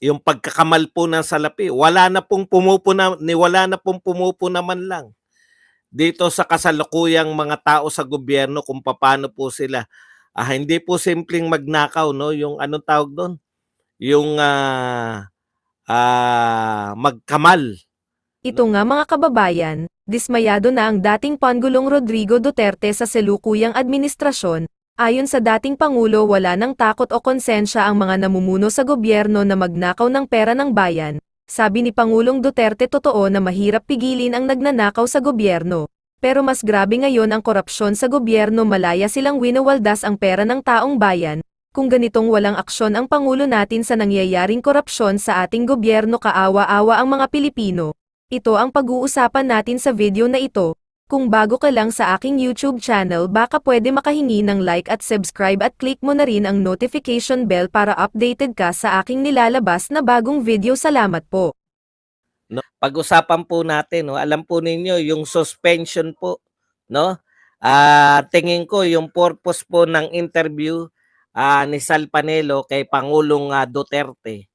yung pagkakamal po ng salapi, wala na pong pumupuna man lang dito sa kasalukuyang mga tao sa gobyerno kung paano po sila. Hindi po simpleng magnakaw, no? Yung anong tawag doon? Yung magkamal. Ito nga mga kababayan, dismayado na ang dating Pangulong Rodrigo Duterte sa selukuyang administrasyon. Ayon sa dating Pangulo, wala nang takot o konsensya ang mga namumuno sa gobyerno na magnakaw ng pera ng bayan. Sabi ni Pangulong Duterte, totoo na mahirap pigilin ang nagnanakaw sa gobyerno. Pero mas grabe ngayon ang korupsyon sa gobyerno, malaya silang winawaldas ang pera ng taong bayan. Kung ganitong walang aksyon ang Pangulo natin sa nangyayaring korupsyon sa ating gobyerno, kaawa-awa ang mga Pilipino. Ito ang pag-uusapan natin sa video na ito. Kung bago ka lang sa aking YouTube channel, baka pwede makahingi ng like at subscribe at click mo na rin ang notification bell para updated ka sa aking nilalabas na bagong video. Salamat po. No? Pag-usapan po natin, no? Alam po ninyo yung suspension po, no? Tingin ko yung purpose po ng interview ni Sal Panelo kay Pangulong Duterte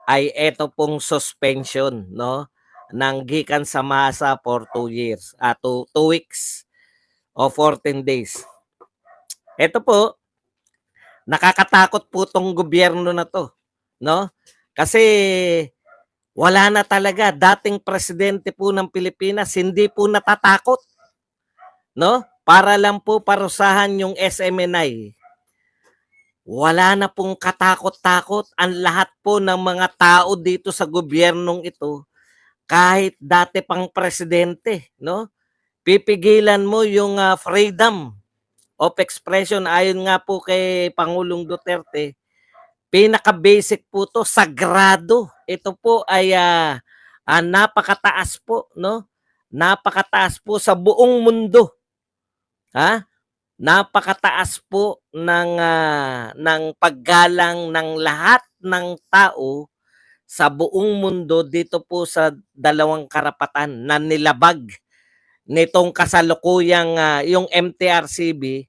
ay eto pong suspension, no? Nang gikan sa masa for 2 years, 2 weeks o 14 days. Ito po, nakakatakot po tong gobyerno na to, no? Kasi wala na talaga. Dating presidente po ng Pilipinas, hindi po natatakot, no? Para lang po parusahan yung SMNI. Wala na pong katakot-takot ang lahat po ng mga tao dito sa gobyernong ito, kahit dati pang presidente, no? Pipigilan mo yung freedom of expression. Ayon nga po kay Pangulong Duterte, pinaka-basic po to, sagrado. Ito po ay napakataas po, no? Napakataas po sa buong mundo. Ha? Napakataas po ng paggalang ng lahat ng tao sa buong mundo dito po sa dalawang karapatan na nilabag nitong kasalukuyang yung MTRCB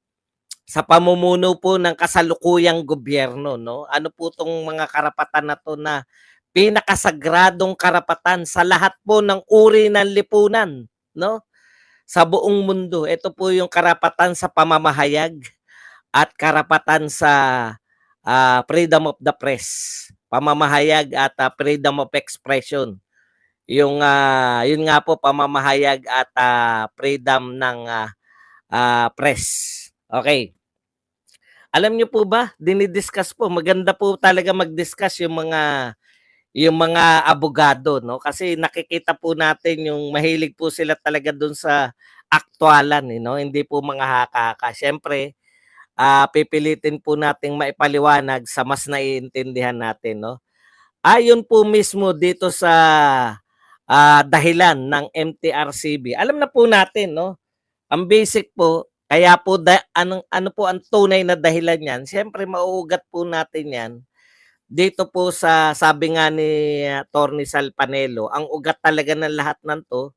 sa pamumuno po ng kasalukuyang gobyerno, no? Ano po tong mga karapatan na to na pinakasagradong karapatan sa lahat po ng uri ng lipunan, no? Sa buong mundo. Ito po yung karapatan sa pamamahayag at karapatan sa freedom of the press, pamamahayag at freedom of expression. Yung yun nga po, pamamahayag at freedom ng press. Okay. Alam niyo po ba, dinidiscuss po, maganda po talaga mag-discuss yung mga abogado, no? Kasi nakikita po natin yung mahilig po sila talaga doon sa aktualan, no? Hindi po mga haka-haka. Siyempre, pipilitin po nating maipaliwanag sa mas naiintindihan natin, no? Ayon po mismo dito sa dahilan ng MTRCB. Alam na po natin, no? Ang basic po, kaya po ano po ang tunay na dahilan niyan? Siyempre mauugat po natin 'yan dito po sa sabi nga ni Attorney Sal Panelo, ang ugat talaga ng lahat ng 'to,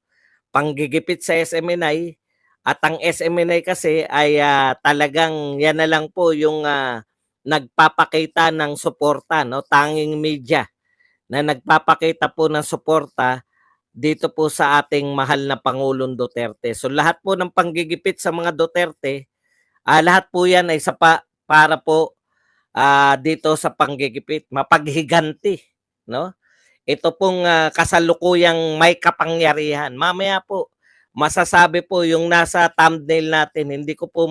panggigipit sa SMNI, at ang SMNI kasi ay talagang yan na lang po yung nagpapakita ng suporta, no? Tanging media na nagpapakita po ng suporta dito po sa ating mahal na Pangulong Duterte. So lahat po ng panggigipit sa mga Duterte, lahat po yan ay para po dito sa panggigipit, mapaghiganti, no? Ito pong kasalukuyang may kapangyarihan. Mamaya po masasabi po yung nasa thumbnail natin, hindi ko po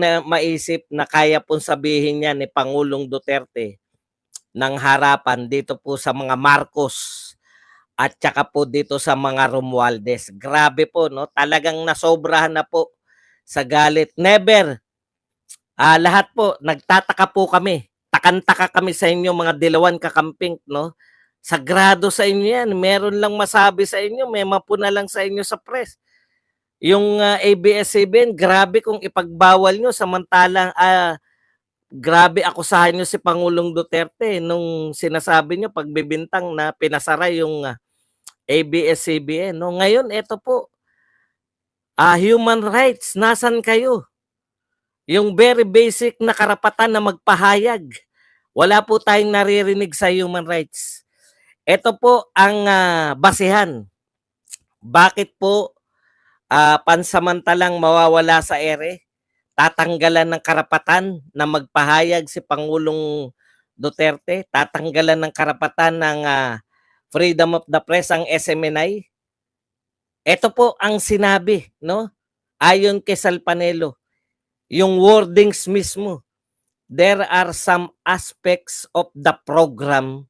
na maisip na kaya pong sabihin niya ni Pangulong Duterte ng harapan dito po sa mga Marcos at saka po dito sa mga Romualdez. Grabe po, no? Talagang nasobrahan na po sa galit. Never. Lahat po, nagtataka po kami. Takantaka kami sa inyo mga dilawan kakamping, no? Sagrado sa inyo yan. Meron lang masabi sa inyo, may mapuna lang sa inyo sa press. Yung ABS-CBN, grabe kung ipagbawal nyo, samantalang grabe akusahan nyo si Pangulong Duterte nung sinasabi nyo pagbibintang na pinasara yung ABS-CBN. No? Ngayon, eto po, human rights, nasan kayo? Yung very basic na karapatan na magpahayag Wala po tayong naririnig sa human rights. Ito po ang basehan. Bakit po pansamantalang mawawala sa ere? Tatanggalan ng karapatan na magpahayag si Pangulong Duterte, tatanggalan ng karapatan ng freedom of the press ang SMNI. Ito po ang sinabi, no? Ayon kay Sal Panelo, yung wordings mismo. There are some aspects of the program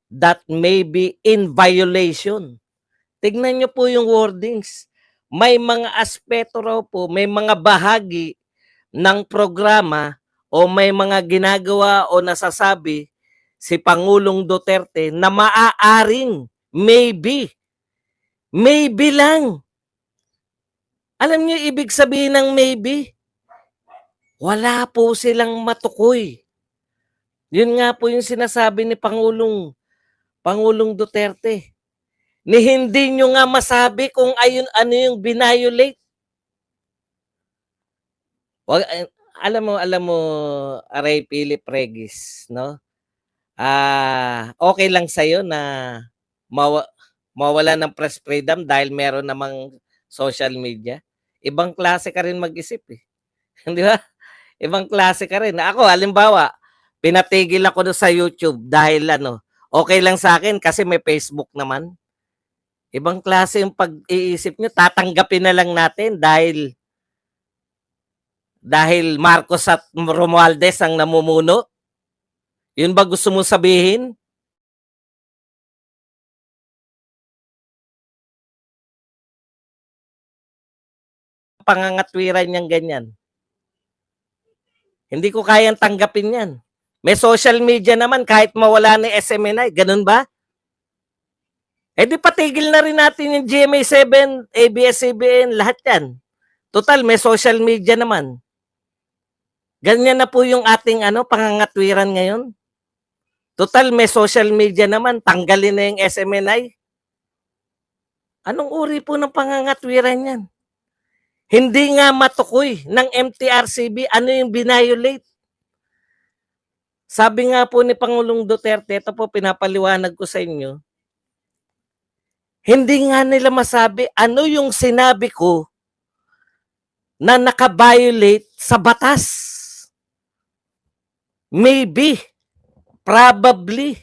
that may be in violation. Tignan niyo po yung wordings. May mga aspeto raw po, may mga bahagi ng programa o may mga ginagawa o nasasabi si Pangulong Duterte na maaaring maybe lang. Alam niyo ibig sabihin ng maybe? Wala po silang matukoy. Yun nga po yung sinasabi ni Pangulong Duterte. Ni hindi nyo nga masabi kung ano yung binayolate. Alam mo, Aray Philip Regis, no? Okay lang sa'yo na mawala ng press freedom dahil meron namang social media. Ibang klase ka rin mag-isip eh. Di ba? Ibang klase ka rin. Ako, halimbawa, pinatigil ako sa YouTube dahil okay lang sa akin kasi may Facebook naman. Ibang klase yung pag-iisip nyo, tatanggapin na lang natin dahil Marcos at Romualdez ang namumuno. Yun ba gusto mo sabihin? Pangangatwiran niyang ganyan. Hindi ko kayang tanggapin yan. May social media naman kahit mawala ni SMNI. Ganun ba? Eh di patigil na rin natin yung GMA7, ABS-CBN, lahat yan. Total, may social media naman. Ganyan na po yung ating pangangatwiran ngayon. Total, may social media naman. Tanggalin na yung SMNI. Anong uri po ng pangangatwiran yan? Hindi nga matukoy ng MTRCB ano yung binayolate. Sabi nga po ni Pangulong Duterte, ito po pinapaliwanag ko sa inyo, hindi nga nila masabi ano yung sinabi ko na nakabiolate sa batas. Maybe, probably.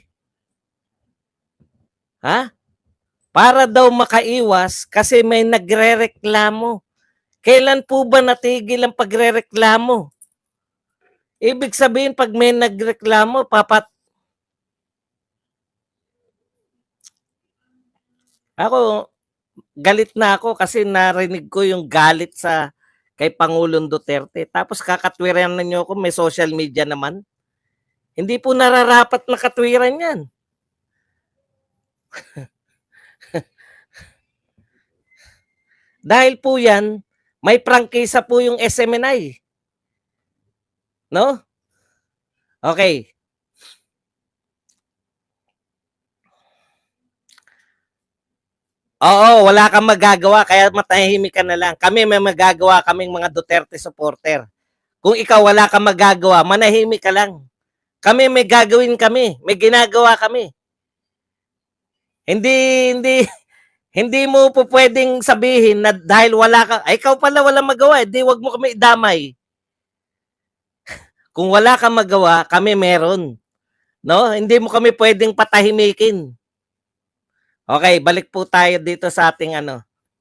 Para daw makaiwas kasi may nagrereklamo. Kailan po ba natigil ang pagrereklamo? Ibig sabihin, pag may nagreklamo, Ako, galit na ako kasi narinig ko yung galit kay Pangulong Duterte. Tapos kakatwiran na nyo ako, may social media naman. Hindi po nararapat na katwiran yan. Dahil po yan, may prangkisa po yung SMNI. No? Okay. Oo, wala kang magagawa kaya matahimik ka na lang. Kami may magagawa kaming mga Duterte supporter. Kung ikaw wala kang magagawa, manahimik ka lang. Kami may gagawin kami, may ginagawa kami. Hindi mo po pwedeng sabihin na dahil wala ka, ikaw pala walang magawa, di wag mo kami idamay. Kung wala kang magawa, kami meron. No? Hindi mo kami pwedeng patahimikin. Okay, balik po tayo dito sa ating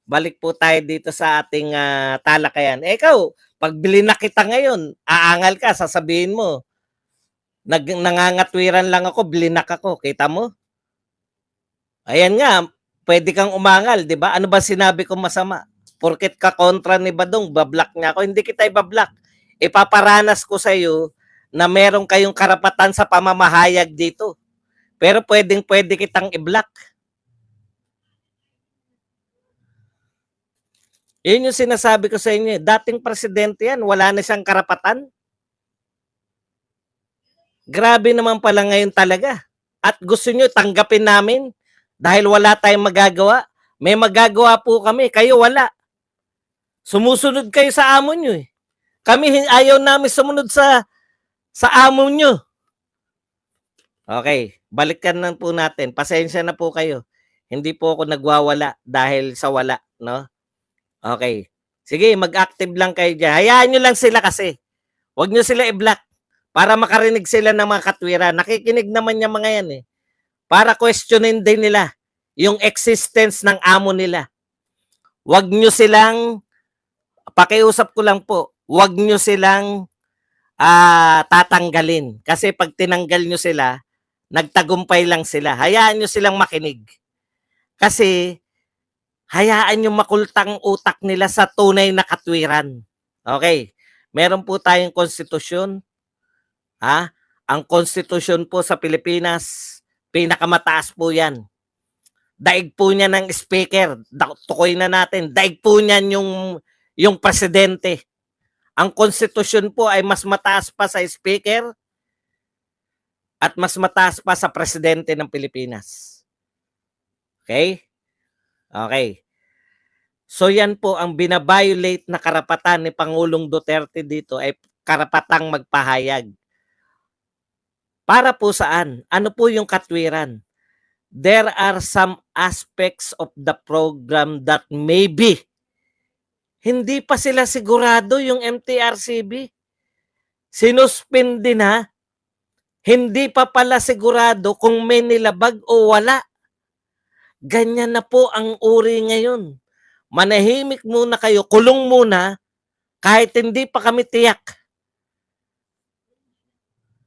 Balik po tayo dito sa ating talakayan. Ikaw, pag na kita ngayon, aangal ka, sasabihin mo, nangangatwiran lang ako, blinak ako. Kita mo? Ayan nga, pwede kang umangal, di ba? Ano ba sinabi ko masama? Porket ka kontra ni Badong, bablock niya ako. Hindi kita ibablock. Ipaparanas ko sa iyo na meron kayong karapatan sa pamamahayag dito. Pero pwede kitang i-block. Yun yung sinasabi ko sa inyo. Dating presidente yan, wala na siyang karapatan. Grabe naman pala ngayon talaga. At gusto nyo tanggapin namin dahil wala tayong magagawa. May magagawa po kami, kayo wala. Sumusunod kayo sa amo nyo eh. Kami ayaw namin sumunod sa amo nyo. Okay, balikan lang po natin. Pasensya na po kayo. Hindi po ako nagwawala dahil sa wala, no? Okay. Sige, mag-active lang kayo diyan. Hayaan niyo lang sila kasi. Huwag niyo sila i-block para makarinig sila ng mga katwiran. Nakikinig naman yung mga yan eh. Para questionin din nila yung existence ng amo nila. Huwag niyo silang, pakiusap ko lang po, huwag niyo silang tatanggalin. Kasi pag tinanggal nyo sila, nagtagumpay lang sila. Hayaan nyo silang makinig. Kasi hayaan nyo makultang utak nila sa tunay na katwiran. Okay. Meron po tayong konstitusyon. Ha? Ang konstitusyon po sa Pilipinas, pinakamataas po yan. Daig po niya ng speaker. Tukoy na natin. Daig po niyan yung presidente. Ang konstitusyon po ay mas mataas pa sa speaker at mas mataas pa sa presidente ng Pilipinas. Okay? Okay. So yan po ang binabiolate na karapatan ni Pangulong Duterte dito ay karapatang magpahayag. Para po saan? Ano po yung katwiran? There are some aspects of the program that maybe hindi pa sila sigurado yung MTRCB. Sinuspindi na, hindi pa pala sigurado kung may nilabag o wala. Ganyan na po ang uri ngayon. Manahimik muna kayo, kulong muna, kahit hindi pa kami tiyak.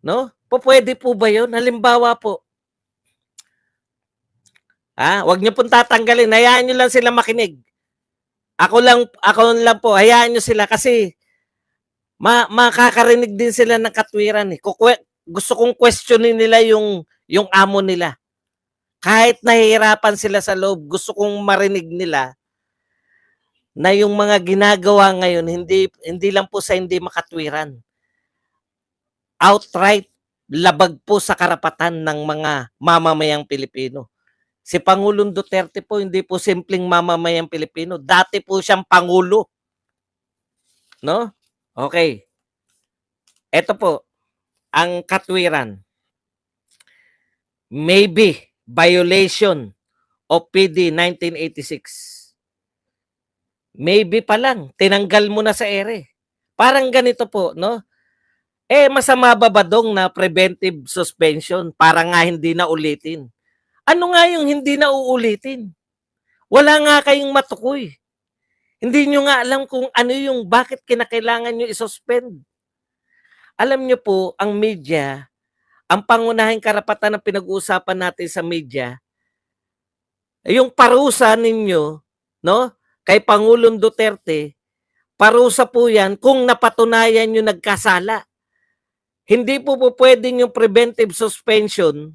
No? Pwede po ba yun? Halimbawa po, wag niyo pong tatanggalin, hayaan niyo lang sila makinig. Ako lang po, hayaan niyo sila kasi makakarinig din sila ng katwiran eh. Gusto kong questionin nila yung amo nila. Kahit nahihirapan sila sa loob, gusto kong marinig nila na yung mga ginagawa ngayon hindi lang po sa hindi makatwiran. Outright labag po sa karapatan ng mga mamamayang Pilipino. Si Pangulong Duterte po hindi po simpleng mamamayang Pilipino, dati po siyang pangulo. No? Okay. Ito po ang katwiran. Maybe violation of PD 1986. Maybe pa lang, tinanggal mo na sa ere. Parang ganito po, no? Masama ba badong na preventive suspension para nga hindi na ulitin? Ano nga yung hindi na uulitin? Wala nga kayong matukoy. Hindi nyo nga alam kung ano yung bakit kinakailangan nyo isuspend. Alam nyo po, ang media, ang pangunahing karapatan na pinag-uusapan natin sa media, yung parusa ninyo, no? Kay Pangulong Duterte, parusa po yan kung napatunayan nyo nagkasala. Hindi po pwedeng yung preventive suspension,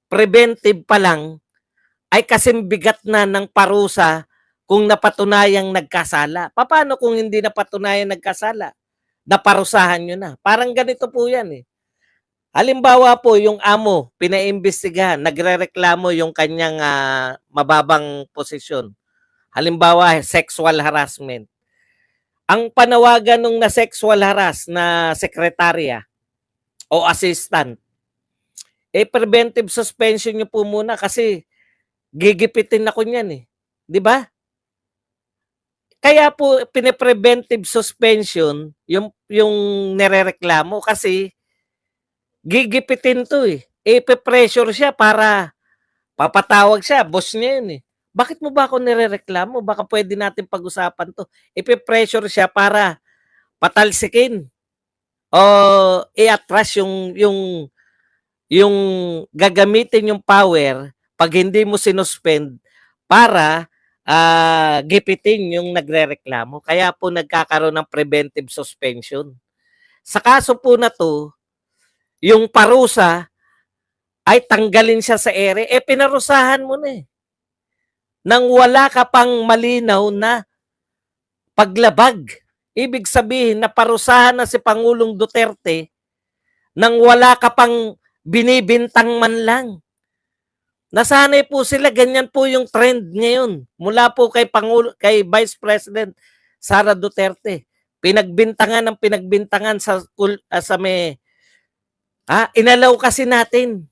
preventive pa lang, ay kasing bigat na ng parusa kung napatunayang nagkasala. Paano kung hindi napatunayang nagkasala? Naparusahan nyo na. Parang ganito po yan eh. Halimbawa po, yung amo, pinaimbestigahan, nagrereklamo yung kanyang mababang posisyon. Halimbawa, sexual harassment. Ang panawagan nung na sexual harass na sekretarya o assistant, preventive suspension nyo po muna kasi gigipitin ako niyan eh. 'Di ba? Kaya po pine-preventive suspension yung nirereklamo kasi gigipitin 'to eh. Ipe-pressure siya para papatawag siya, boss niya 'yun eh. Bakit mo ba ako nirereklamo? Baka pwede natin pag-usapan 'to. Ipe-pressure siya para patalsikin o i-atras yung gagamitin yung power pag hindi mo sinuspend para gipitin yung nagrereklamo. Kaya po nagkakaroon ng preventive suspension. Sa kaso po na to, yung parusa ay tanggalin siya sa ere, pinarusahan mo na eh. Nang wala ka pang malinaw na paglabag. Ibig sabihin na parusahan na si Pangulong Duterte nang wala ka pang binibintang man lang. Nasanay po sila, ganyan po yung trend ngayon. Mula po kay Vice President Sara Duterte. Pinagbintangan ng pinagbintangan sa may inalaw kasi natin.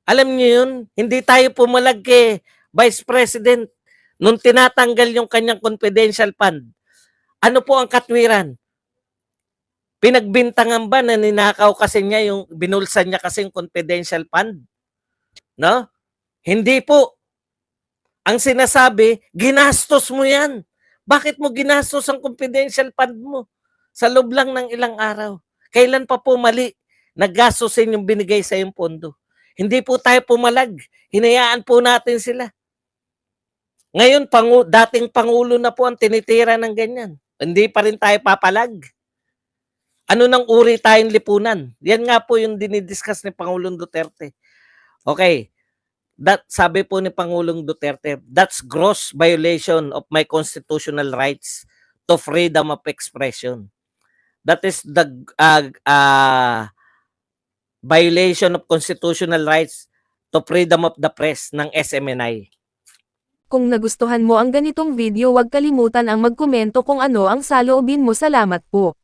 Alam niyo yun, hindi tayo pumalag kay Vice President nung tinatanggal yung kanyang confidential fund. Ano po ang katwiran? Pinagbintangan ba na ninakaw kasi niya yung binulsan niya kasi yung confidential fund? No? Hindi po. Ang sinasabi, ginastos mo yan. Bakit mo ginastos ang confidential fund mo? Sa loob lang ng ilang araw. Kailan pa po mali? Naggastosin yung binigay sa yung pondo. Hindi po tayo pumalag. Hinayaan po natin sila. Ngayon, dating Pangulo na po ang tinitira ng ganyan. Hindi pa rin tayo papalag. Ano nang uri tayong lipunan? Yan nga po yung dinidiscuss ni Pangulong Duterte. Okay, sabi po ni Pangulong Duterte, that's gross violation of my constitutional rights to freedom of expression. That is the violation of constitutional rights to freedom of the press ng SMNI. Kung nagustuhan mo ang ganitong video, huwag kalimutan ang magkomento kung ano ang saloobin mo. Salamat po.